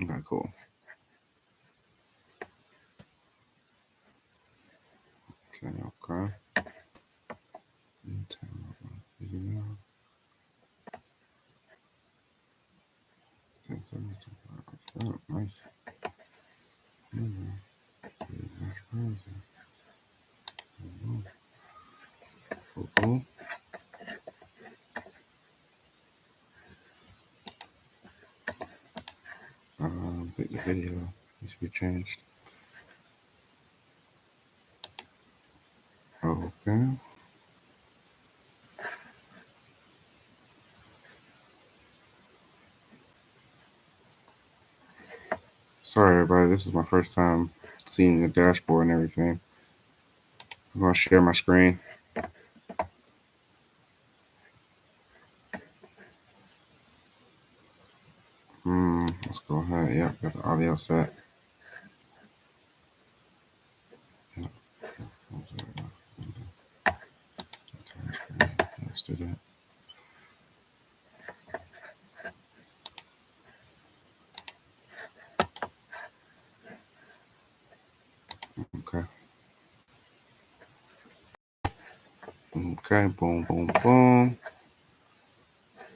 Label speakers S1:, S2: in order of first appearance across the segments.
S1: Okay, cool. Okay. Oh, nice. Cool. The video needs to be changed. Okay. Sorry, everybody. This is my first time seeing the dashboard and everything. I'm going to share my screen. Let's go ahead. Yeah, got the audio set. Let's do that. Okay. Okay. Boom, boom, boom.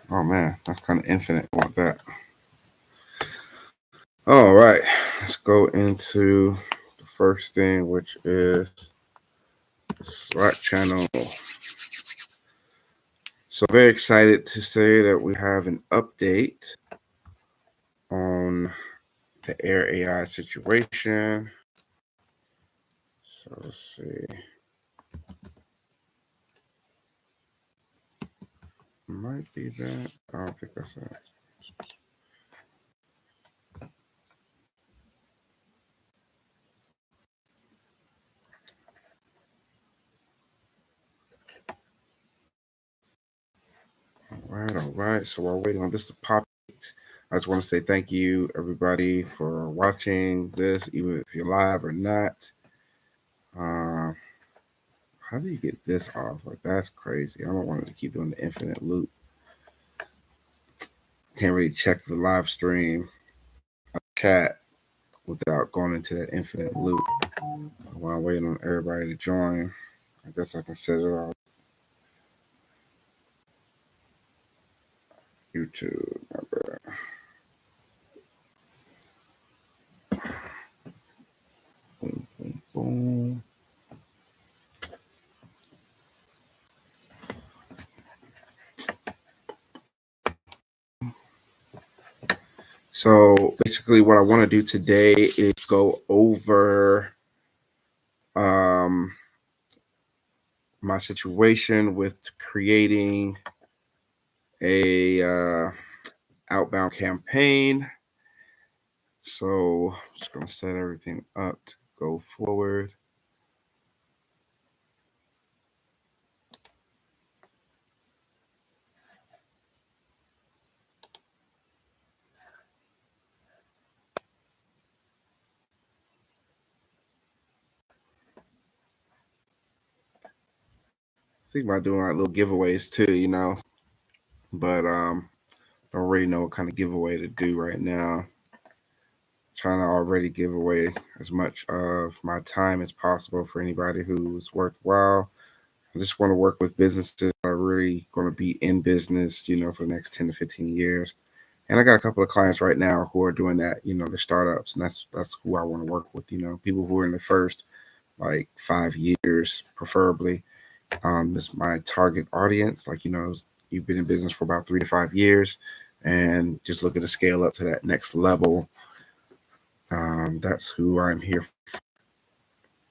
S1: Oh, man. That's kind of infinite. I want that. All right. Let's go into the first thing, which is Slack channel. So very excited to say that we have an update on the AIR AI situation. So let's see. Might be that. I don't think that's it. All right. So while waiting on this to pop, I just want to say thank you, everybody, for watching this, even if you're live or not. How do you get this off? Like, that's crazy. I don't want it to keep doing the infinite loop. Can't really check the live stream chat without going into that infinite loop. While I'm waiting on everybody to join, I guess I can set it off. YouTube. Boom, boom, boom. So basically, what I want to do today is go over my situation with creating a outbound campaign. So I'm just going to set everything up to go forward. Think about doing like little giveaways too, but don't really know what kind of giveaway to do right now. Trying to already give away as much of my time as possible for anybody who's worthwhile. I just want to work with businesses that are really going to be in business, for the next 10 to 15 years. And I got a couple of clients right now who are doing that, the startups, and that's who I want to work with, people who are in the first like 5 years, preferably. This is my target audience. Like, you've been in business for about 3 to 5 years and just looking to scale up to that next level. That's who I'm here for.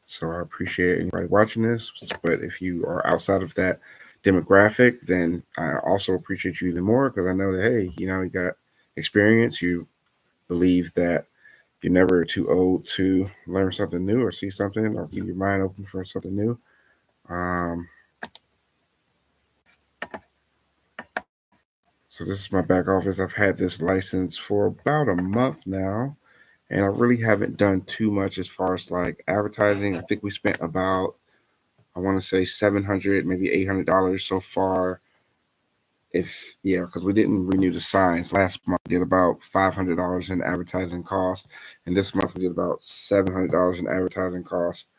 S1: So I appreciate anybody watching this. But if you are outside of that demographic, then I also appreciate you even more because I know that, hey, you got experience. You believe that you're never too old to learn something new or see something or keep your mind open for something new. So this is my back office. I've had this license for about a month now, and I really haven't done too much as far as like advertising. I think we spent about, I want to say $700, maybe $800 so far because we didn't renew the signs. Last month we did about $500 in advertising cost, and this month we did about $700 in advertising cost.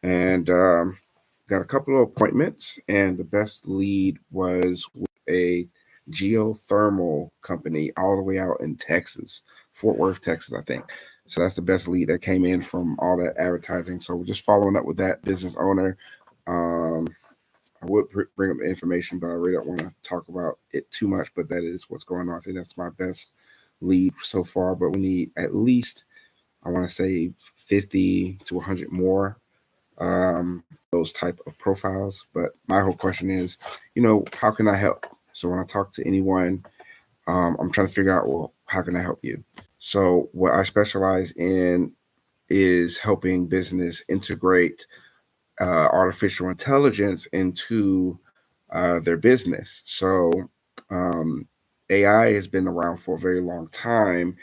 S1: And got a couple of appointments, and the best lead was with a geothermal company all the way out in Texas, Fort Worth, Texas, I think. So that's the best lead that came in from all that advertising. So we're just following up with that business owner. Um, I would bring up the information, but I really don't want to talk about it too much. But that is what's going on. I think that's my best lead so far. But we need at least, I want to say, 50 to 100 more those type of profiles. But my whole question is, how can I help? So when I talk to anyone, I'm trying to figure out, well, how can I help you? So what I specialize in is helping business integrate artificial intelligence into their business. So um, AI has been around for a very long time.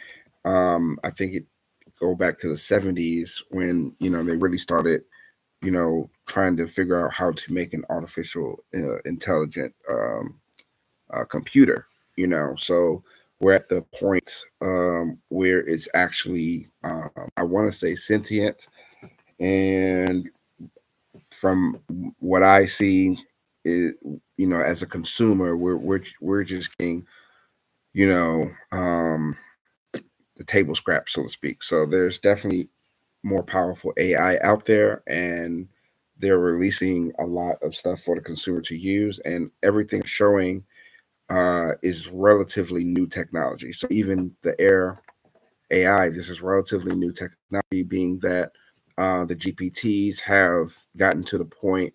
S1: I think it go back to the 70s when they really started trying to figure out how to make an artificial intelligent computer. So we're at the point where it's actually, I want to say, sentient, and from what I see, it, as a consumer, we're just getting, you know, um, the table scrap, so to speak. So there's definitely more powerful AI out there, and they're releasing a lot of stuff for the consumer to use, and everything showing is relatively new technology. So even the AIR AI, this is relatively new technology, being that the GPTs have gotten to the point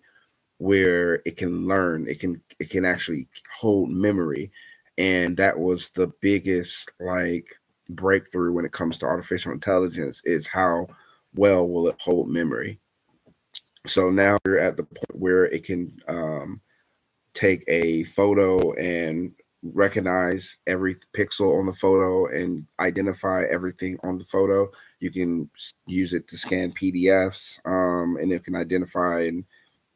S1: where it can learn, it can actually hold memory, and that was the biggest like breakthrough when it comes to artificial intelligence, is how well will it hold memory. So now we're at the point where it can take a photo and recognize every pixel on the photo and identify everything on the photo. You can use it to scan PDFs, and it can identify and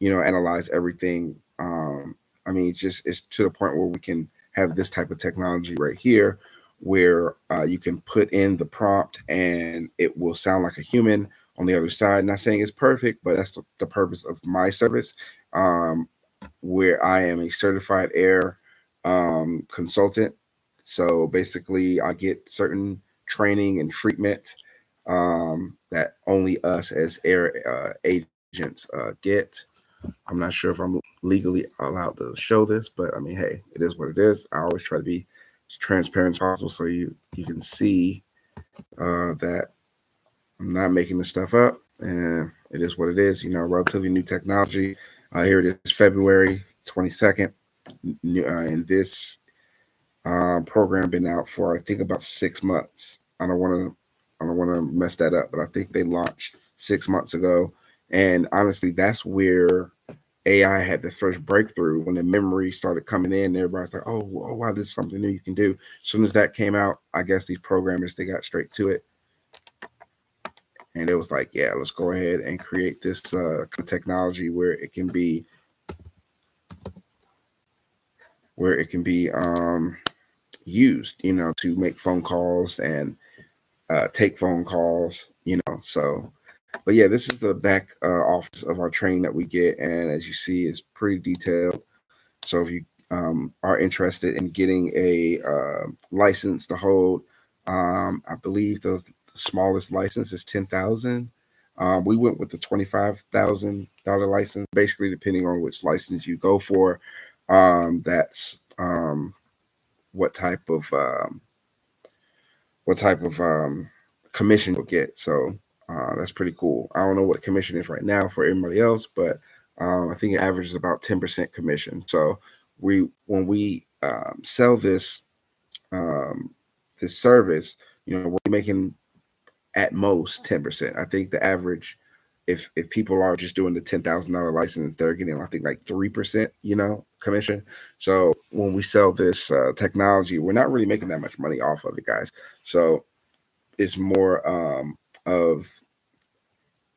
S1: analyze everything. I mean, it's to the point where we can have this type of technology right here, where you can put in the prompt and it will sound like a human on the other side. Not saying it's perfect, but that's the purpose of my service. Um, where I am a certified AIR consultant. So basically, I get certain training and treatment that only us as AIR agents get. I'm not sure if I'm legally allowed to show this, but I mean, hey, it is what it is. I always try to be as transparent as possible, so you can see that I'm not making this stuff up, and it is what it is. Relatively new technology. Here it is, February 22nd, and this program been out for I think about 6 months. I don't want to mess that up, but I think they launched 6 months ago. And honestly, that's where AI had the first breakthrough, when the memory started coming in. Everybody's like, oh wow, this is something new you can do. As soon as that came out, I guess these programmers, they got straight to it, and it was like, yeah, let's go ahead and create this kind of technology where it can be used, to make phone calls and take phone calls, So, but yeah, this is the back office of our training that we get, and as you see, it's pretty detailed. So if you are interested in getting a license to hold, I believe the smallest license is 10,000. We went with the $25,000 license, basically depending on which license you go for. That's what type of commission you'll get. So that's pretty cool. I don't know what the commission is right now for everybody else, but I think it averages about 10% commission. So when we sell um, this service, we're making at most 10%. I think the average, if people are just doing the $10,000 license, they're getting, I think, like 3%, commission. So when we sell this technology, we're not really making that much money off of it, guys. So it's more of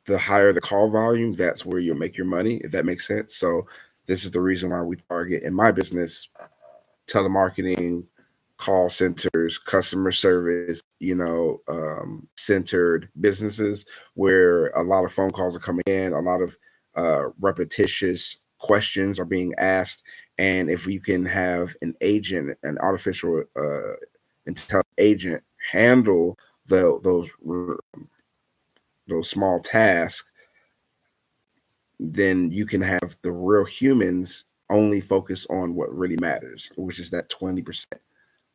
S1: the higher the call volume, that's where you'll make your money, if that makes sense. So this is the reason why we target in my business telemarketing, call centers, customer service, centered businesses where a lot of phone calls are coming in, a lot of repetitious questions are being asked. And if you can have an agent, an artificial intelligent agent handle those small tasks, then you can have the real humans only focus on what really matters, which is that 20%,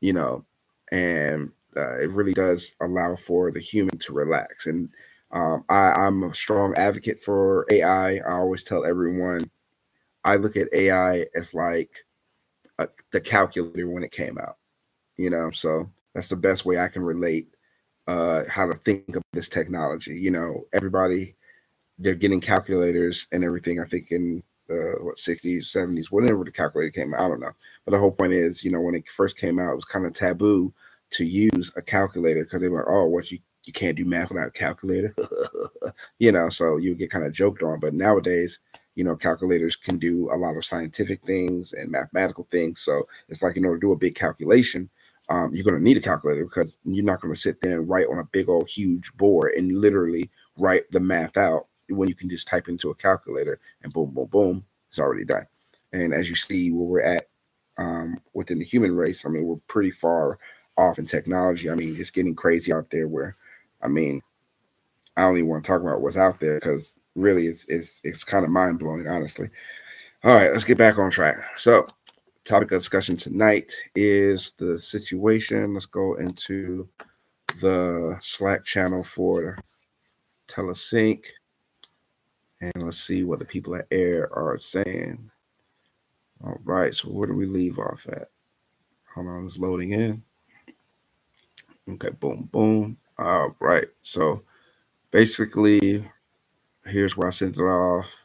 S1: you know, and it really does allow for the human to relax. And I'm a strong advocate for AI. I always tell everyone I look at AI as like the calculator when it came out, so that's the best way I can relate how to think of this technology. Everybody, they're getting calculators and everything. I think in the 60s, 70s, whenever the calculator came out, I don't know. But the whole point is, when it first came out, it was kind of taboo to use a calculator because they were, oh, what you can't do math without a calculator, so you get kind of joked on. But nowadays, calculators can do a lot of scientific things and mathematical things. So it's like, to do a big calculation, you're going to need a calculator because you're not going to sit there and write on a big old huge board and literally write the math out when you can just type into a calculator and boom, boom, boom, it's already done. And as you see where we're at within the human race, I mean, we're pretty far off in technology. I mean, it's getting crazy out there where, I mean, I don't even want to talk about what's out there because really it's kind of mind blowing, honestly. All right, let's get back on track. So, topic of discussion tonight is the situation. Let's go into the Slack channel for TeleSync and let's see what the people at AIR are saying. All right, so where do we leave off at? Hold on, it's loading in. Okay, boom, boom. All right, so basically, here's where I sent it off.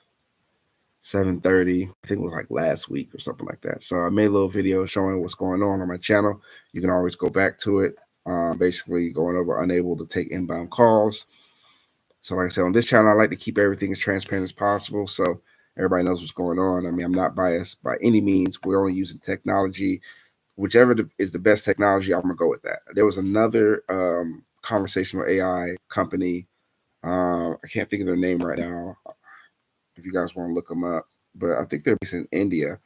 S1: 7:30. I think it was like last week or something like that. So I made a little video showing what's going on my channel. You can always go back to it. Basically going over unable to take inbound calls. So like I said, on this channel, I like to keep everything as transparent as possible. So everybody knows what's going on. I mean, I'm not biased by any means. We're only using technology. Whichever is the best technology, I'm going to go with that. There was another conversational AI company. I can't think of their name right now. If you guys want to look them up, but I think they're based in India.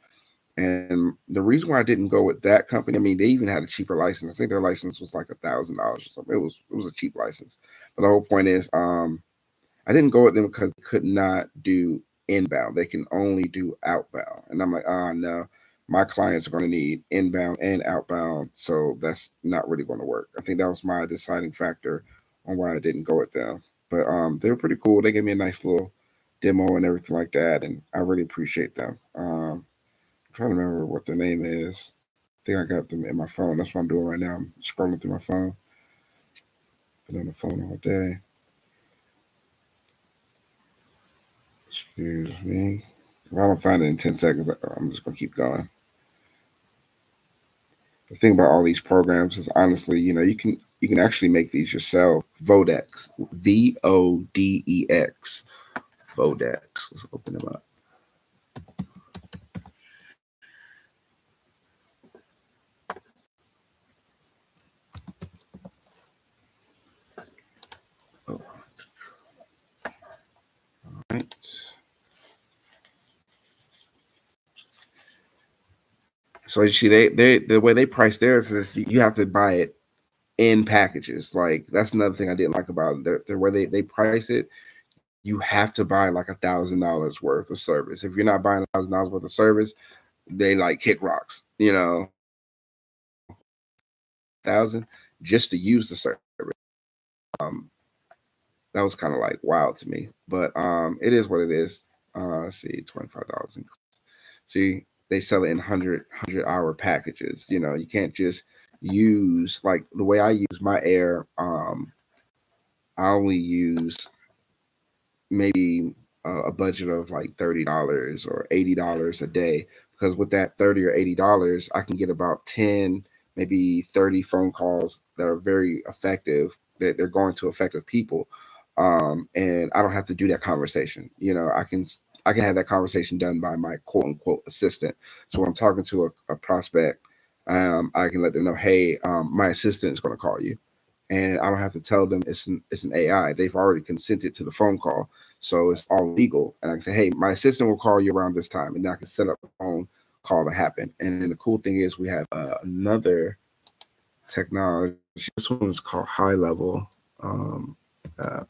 S1: And the reason why I didn't go with that company, I mean, they even had a cheaper license. I think their license was like $1,000 or something. It was a cheap license. But the whole point is, I didn't go with them because they could not do inbound. They can only do outbound. And I'm like, no, my clients are going to need inbound and outbound. So that's not really going to work. I think that was my deciding factor on why I didn't go with them. But they were pretty cool. They gave me a nice little demo and everything like that. And I really appreciate them. I'm trying to remember what their name is. I think I got them in my phone. That's what I'm doing right now. I'm scrolling through my phone. Been on the phone all day. Excuse me. If I don't find it in 10 seconds, I'm just going to keep going. The thing about all these programs is honestly, you can actually make these yourself. Vodex, Vodex, Vodex. Let's open them up. Oh. All right. So you see, they the way they price theirs is you have to buy it in packages. Like that's another thing I didn't like about it. The way they price it, you have to buy like $1,000 worth of service. If you're not buying $1,000 worth of service, they like kick rocks. 1,000 just to use the service. Um, that was kind of like wild to me, but it is what it is. Let's see, $25. See, they sell it in 100 hour packages. You can't just use like the way I use my AIR. I only use maybe a budget of like $30 or $80 a day because with that $30 or $80, I can get about 10, maybe 30 phone calls that are very effective. That they're going to effective people, and I don't have to do that conversation. I can have that conversation done by my quote unquote assistant. So when I'm talking to a prospect, I can let them know, hey, my assistant is going to call you, and I don't have to tell them it's an AI. They've already consented to the phone call, so it's all legal. And I can say, hey, my assistant will call you around this time, and I can set up the phone call to happen. And then the cool thing is we have another technology. This one is called High Level. Uh,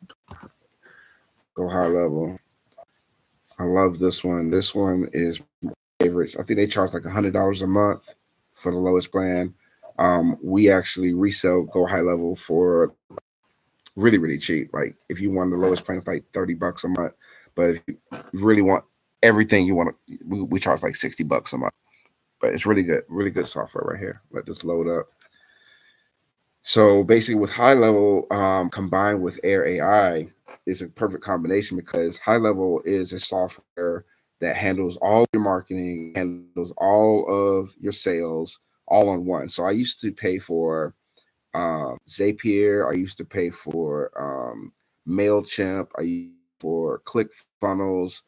S1: go High Level. I love this one. This one is favorites. I think they charge like $100 a month for the lowest plan. We actually resell Go High Level for really really cheap. Like if you want the lowest plan, it's like $30 a month. But if you really want everything you want, we charge like $60 a month. But it's really good software right here. Let this load up. So basically, with High Level combined with AIR AI is a perfect combination because High Level is a software that handles all your marketing, handles all of your sales, all on one. So I used to pay for Zapier, I used to pay for Mailchimp, I used to pay for ClickFunnels,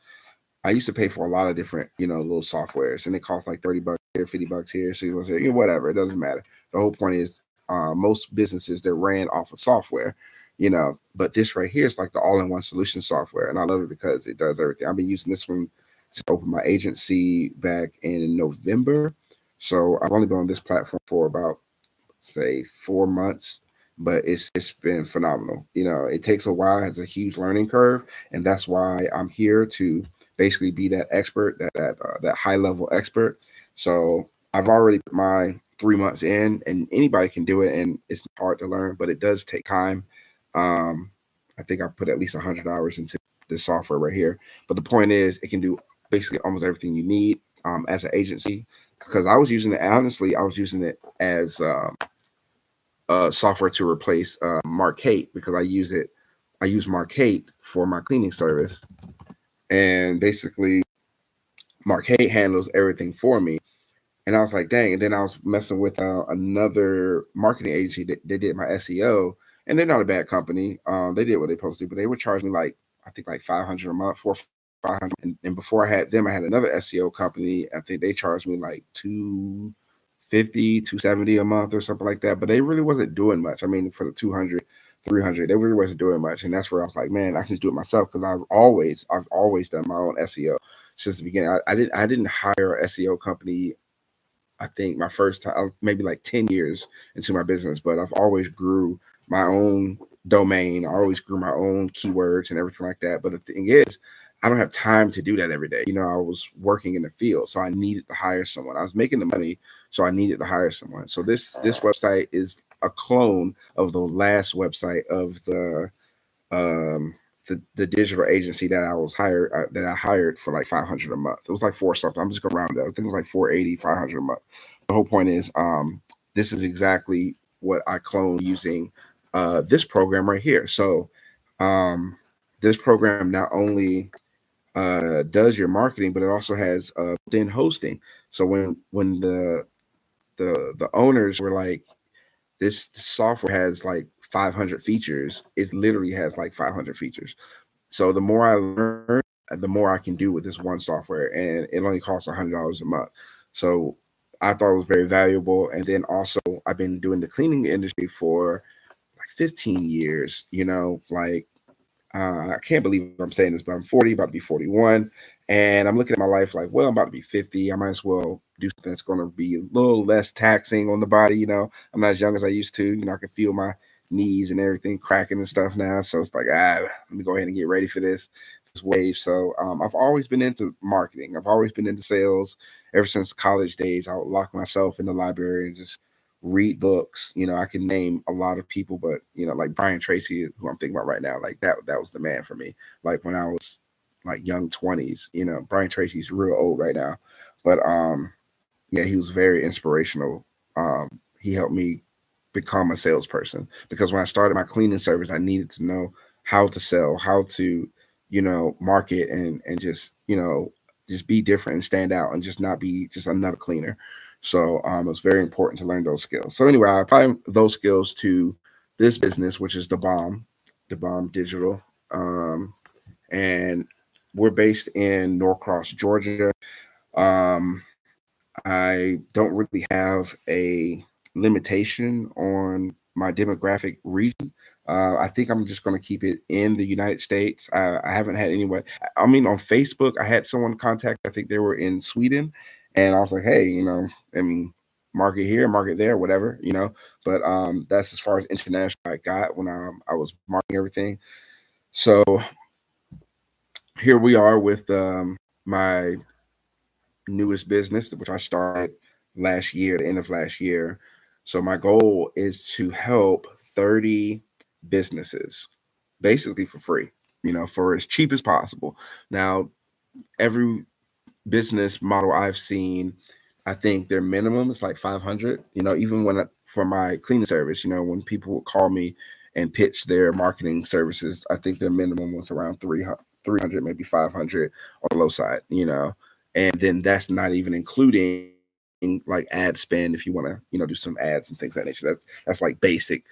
S1: I used to pay for a lot of different, little softwares, and it costs like $30 here, $50 here, $60 here, whatever. It doesn't matter. The whole point is, most businesses they're ran off of software, But this right here is like the all-in-one solution software, and I love it because it does everything. I've been using this one to open my agency back in November, so I've only been on this platform for about say 4 months, but it's been phenomenal. It takes a while, it has a huge learning curve, and that's why I'm here to basically be that expert, that high level expert. So I've already put my 3 months in, and anybody can do it, and it's hard to learn, but it does take time. Um, I think I put at least 100 hours into this software right here. But the point is, it can do basically almost everything you need as an agency. Because I was using it, honestly, I was using it as software to replace Markate because I use Markate for my cleaning service, and basically Markate handles everything for me. And I was like, dang. And then I was messing with another marketing agency that they did my SEO, and they're not a bad company. They did what they supposed to do, but they would charge me like I think like 500 a month, 500. And before I had them, I had another SEO company. I think they charged me like 250, 270 a month or something like that. But they really wasn't doing much. I mean, for the 200, 300, they really wasn't doing much. And that's where I was like, man, I can just do it myself because I've always done my own SEO since the beginning. I didn't hire a SEO company. I think my first time, maybe like 10 years into my business, but I've always grew my own domain. I always grew my own keywords and everything like that. But the thing is, I don't have time to do that every day. I was working in the field, so I needed to hire someone. I was making the money, so I needed to hire someone. So this website is a clone of the last website of um, the digital agency that I hired for like 500 a month. It was like four something. I'm just gonna round it up. I think it was like 480, 500 a month. The whole point is, this is exactly what I clone using this program right here. So, um, this program not only does your marketing, but it also has then hosting. So when the owners were like, this software has like 500 features. It literally has like 500 features. So the more I learn, the more I can do with this one software, and it only costs $100 a month. So I thought it was very valuable. And then also, I've been doing the cleaning industry for like 15 years. Like I can't believe I'm saying this, but I'm 40, about to be 41. And I'm looking at my life like, well, I'm about to be 50. I might as well do something that's going to be a little less taxing on the body. I'm not as young as I used to. I can feel my knees and everything cracking and stuff now. So it's like, let me go ahead and get ready for this wave. So I've always been into marketing. I've always been into sales ever since college days. I would lock myself in the library and just read books. I can name a lot of people, but like Brian Tracy, who I'm thinking about right now, like that was the man for me. Like when I was like young 20s, Brian Tracy's real old right now, but yeah, he was very inspirational. He helped me become a salesperson because when I started my cleaning service, I needed to know how to sell, how to market, and just be different and stand out and just not be just another cleaner. So it's very important to learn those skills. So anyway, I apply those skills to this business, which is DahBahm Digital, and we're based in Norcross, Georgia. Um, I don't really have a limitation on my demographic region. I think I'm just going to keep it in the United States. I haven't had anyone. I mean, on Facebook, I had someone contact. I think they were in Sweden, and I was like, hey, I mean, market here, market there, whatever. But that's as far as international I got when I was marketing everything. So here we are with my newest business, which I started last year, the end of last year. So my goal is to help 30 businesses basically for free, for as cheap as possible. Now, every business model I've seen, I think their minimum is like 500. Even for my cleaning service, when people would call me and pitch their marketing services, I think their minimum was around 300, maybe 500 on the low side. And then that's not even including like ad spend if you want to, do some ads and things of that nature. That's like basic,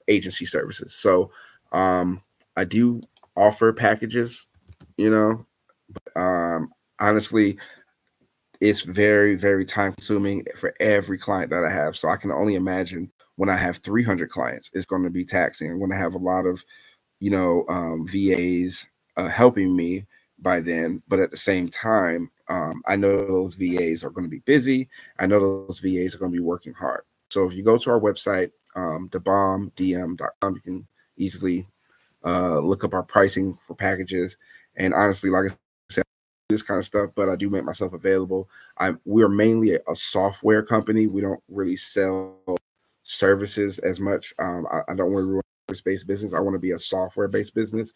S1: agency services. So um I do offer packages, you know, honestly, it's very, very time consuming for every client that I have. So I can only imagine when I have 300 clients, it's going to be taxing. I'm going to have a lot of, VAs helping me by then. But at the same time, I know those VAs are going to be busy. I know those VAs are going to be working hard. So if you go to our website, DahBahm, you can easily look up our pricing for packages. And honestly, like I said, this kind of stuff, but I do make myself available. We are mainly a software company. We don't really sell services as much. I don't want to run a service-based business. I want to be a software-based business.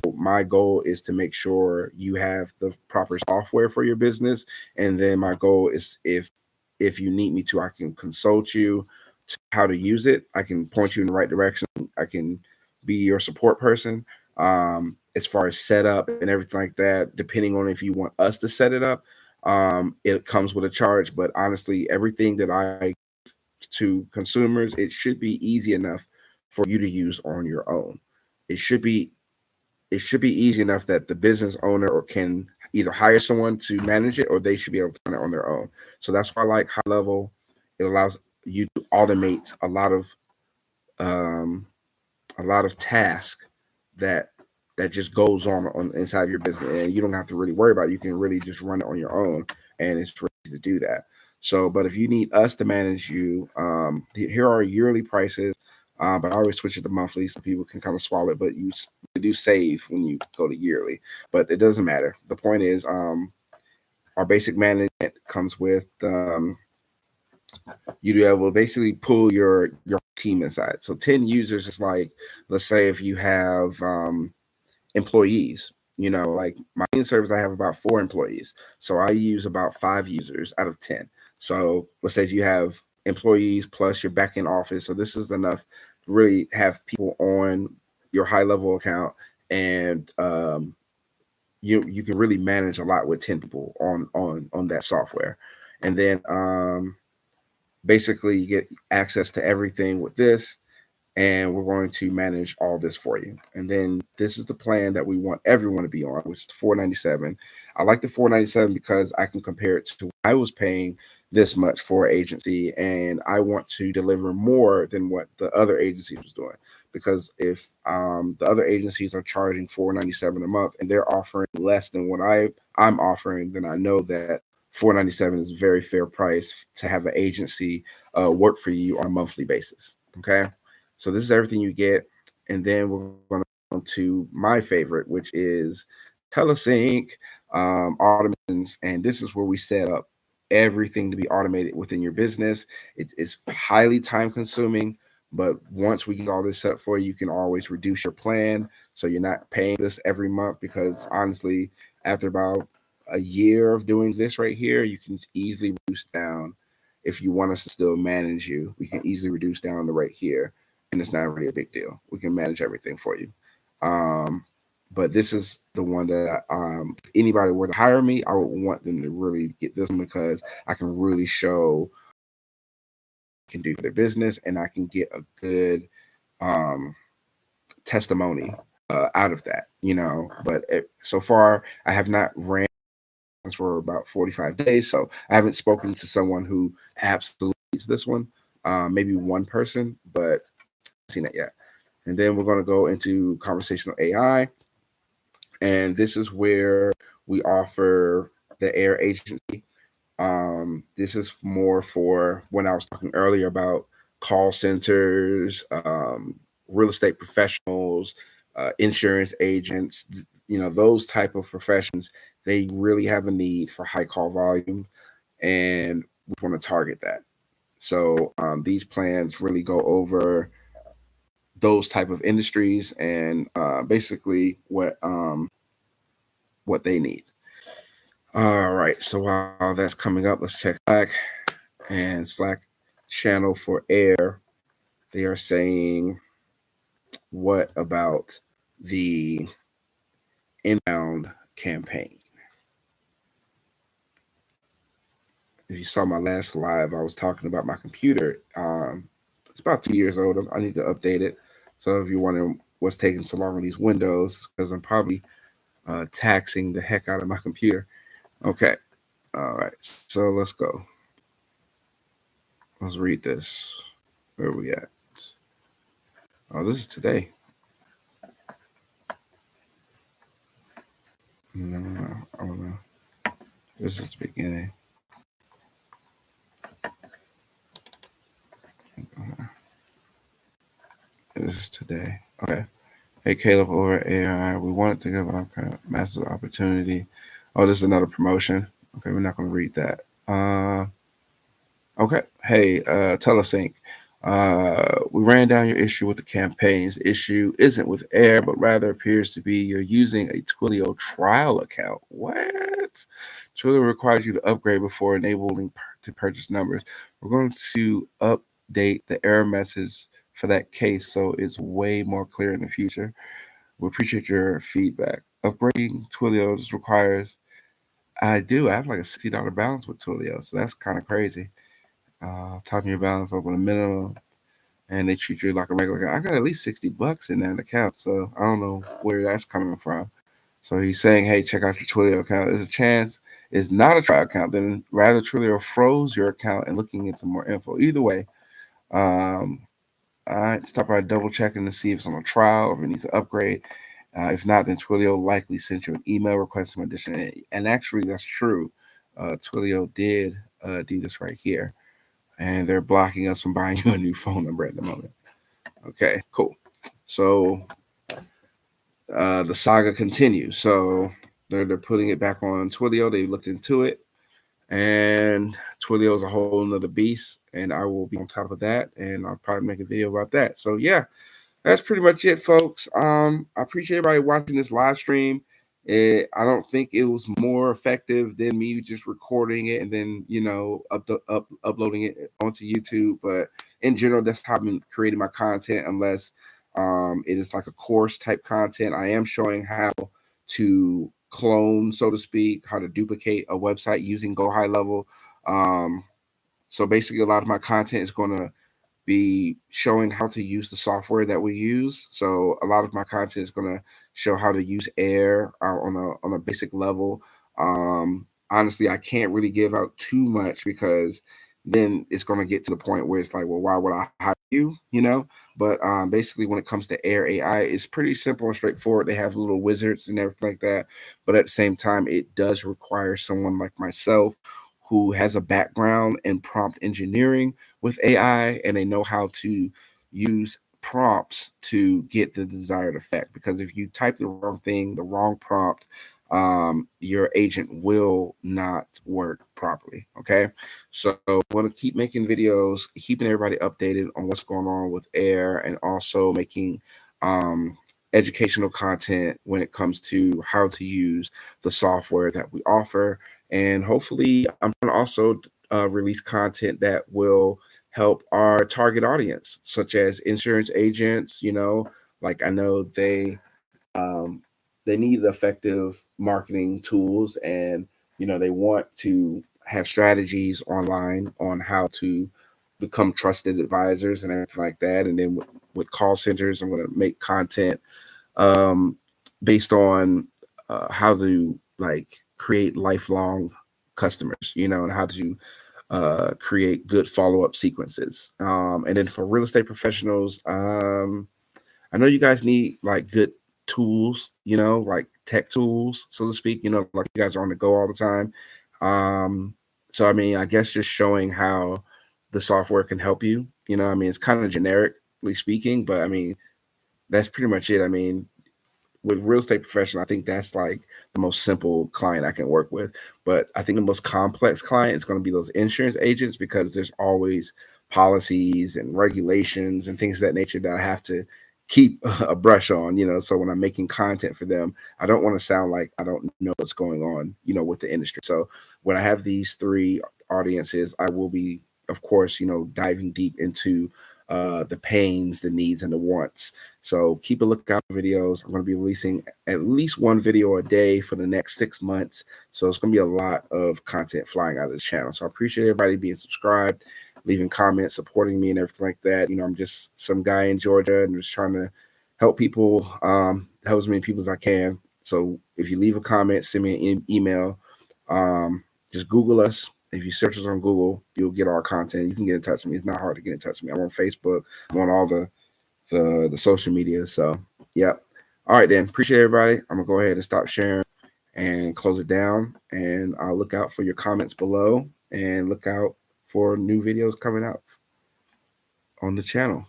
S1: So my goal is to make sure you have the proper software for your business, and then my goal is if you need me to, I can consult you to how to use it. I can point you in the right direction. I can be your support person. As far as setup and everything like that, depending on if you want us to set it up, it comes with a charge. But honestly, everything that I to consumers, it should be easy enough for you to use on your own. It should be it should be easy enough that the business owner or can either hire someone to manage it or they should be able to run it on their own. So that's why I like high level. It allows you to automate um, a lot of tasks that that just goes on inside your business, and you don't have to really worry about it. You can really just run it on your own, and it's really easy to do that. So, but if you need us to manage you, here are yearly prices. But I always switch it to monthly so people can kind of swallow it. But you do save when you go to yearly, but it doesn't matter. The point is, our basic management comes with you be able to basically pull your team inside. So 10 users is like, let's say if you have employees, like my service, I have about 4 employees. So I use about 5 users out of 10. So let's say if you have employees plus your back end office. So this is enough to really have people on your high level account, and you can really manage a lot with 10 people on that software. And then basically you get access to everything with this, and we're going to manage all this for you. And then this is the plan that we want everyone to be on, which is 497. I like the 497 because I can compare it to I was paying this much for agency, and I want to deliver more than what the other agency was doing. Because if the other agencies are charging 497 a month and they're offering less than what I'm offering, then I know that 497 is a very fair price to have an agency work for you on a monthly basis. Okay. So this is everything you get. And then we're going to my favorite, which is TeleSync automations. And this is where we set up everything to be automated within your business. It's highly time consuming, but once we get all this set up for you, you can always reduce your plan. So you're not paying this every month, because honestly, after about a year of doing this right here, you can easily reduce down. If you want us to still manage you, we can easily reduce down to right here, and it's not really a big deal. We can manage everything for you. Um, but this is the one that if anybody were to hire me, I would want them to really get this one, because I can really show can do for their business, and I can get a good um, testimony out of that. But so far, I have not ran for about 45 days. So I haven't spoken to someone who absolutely needs this one. Maybe one person, but I haven't seen it yet. And then we're going to go into conversational AI. And this is where we offer the AIR agency. This is more for when I was talking earlier about call centers, real estate professionals, insurance agents, those type of professions. They really have a need for high call volume, and we want to target that. So these plans really go over those type of industries and basically what they need. All right. So while that's coming up, let's check Slack and Slack channel for AIR. They are saying, what about the inbound campaign? If you saw my last live, I was talking about my computer. It's about 2 years old. I need to update it. So if you're wondering what's taking so long on these windows, because I'm probably taxing the heck out of my computer. Okay. All right. So let's go. Let's read this. Where are we at? Oh, this is today. No, I don't know. This is the beginning. This is today. Okay. Hey, Caleb over at AI. We wanted to give our massive opportunity. Oh, this is another promotion. Okay, we're not going to read that. Okay. Hey, TeleSync. We ran down your issue with the campaigns. The issue isn't with AIR, but rather appears to be you're using a Twilio trial account. What? Twilio requires you to upgrade before enabling to purchase numbers. We're going to update the error message for that case so it's way more clear in the future. We appreciate your feedback. Upgrading Twilio just requires. I do. I have like a $60 balance with Twilio, so that's kind of crazy. Topping your balance up with a minimum, and they treat you like a regular guy. I got at least $60 in that account, so I don't know where that's coming from. So he's saying, hey, check out your Twilio account. There's a chance it's not a trial account, then rather Twilio froze your account and looking into more info. Either way, um, I stop by double checking to see if it's on a trial or if it needs to upgrade. If not, then Twilio likely sent you an email requesting additional. And actually, that's true. Twilio did do this right here, and they're blocking us from buying you a new phone number at the moment. Okay, cool. So the saga continues. So they're putting it back on Twilio. They looked into it, and Twilio is a whole nother beast. And I will be on top of that, and I'll probably make a video about that. So yeah, that's pretty much it, folks. I appreciate everybody watching this live stream. I don't think it was more effective than me just recording it and then uploading it onto YouTube. But in general, that's how I've been creating my content. Unless it is like a course type content, I am showing how to clone, so to speak, how to duplicate a website using Go High Level. So basically, a lot of my content is going to be showing how to use the software that we use. So a lot of my content is going to show how to use AIR on a basic level. Honestly, I can't really give out too much because then it's going to get to the point where it's like, well, why would I hire you? But basically, when it comes to AIR AI, it's pretty simple and straightforward. They have little wizards and everything like that. But at the same time, it does require someone like myself who has a background in prompt engineering with AI, and they know how to use prompts to get the desired effect. Because if you type the wrong thing, the wrong prompt, your agent will not work properly. Okay, so I want to keep making videos, keeping everybody updated on what's going on with AIR, and also making educational content when it comes to how to use the software that we offer. And hopefully, I'm going to also release content that will help our target audience, such as insurance agents. Like I know they need effective marketing tools, and they want to have strategies online on how to become trusted advisors and everything like that. And then with call centers, I'm going to make content um, based on how to like create lifelong customers, and how to create good follow-up sequences. And then for real estate professionals, I know you guys need like good tools, like tech tools, so to speak, like you guys are on the go all the time. So I mean, I guess just showing how the software can help you, I mean, it's kind of generically speaking, but I mean, that's pretty much it. I mean, with real estate professional, I think that's like the most simple client I can work with. But I think the most complex client is going to be those insurance agents, because there's always policies and regulations and things of that nature that I have to keep a brush on, So when I'm making content for them, I don't want to sound like I don't know what's going on, with the industry. So when I have these three audiences, I will be, of course, diving deep into the pains, the needs, and the wants. So keep a lookout for videos. I'm going to be releasing at least one video a day for the next 6 months. So it's going to be a lot of content flying out of the channel. So I appreciate everybody being subscribed, leaving comments, supporting me and everything like that. I'm just some guy in Georgia and just trying to help people, help as many people as I can. So if you leave a comment, send me an email. Just Google us. If you search us on Google, you'll get our content. You can get in touch with me. It's not hard to get in touch with me. I'm on Facebook. I'm on all the social media. So, yep. All right, then. Appreciate everybody. I'm going to go ahead and stop sharing and close it down. And I'll look out for your comments below and look out for new videos coming out on the channel.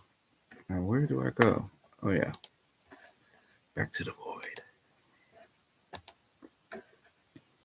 S1: Now, where do I go? Oh, yeah. Back to the voice.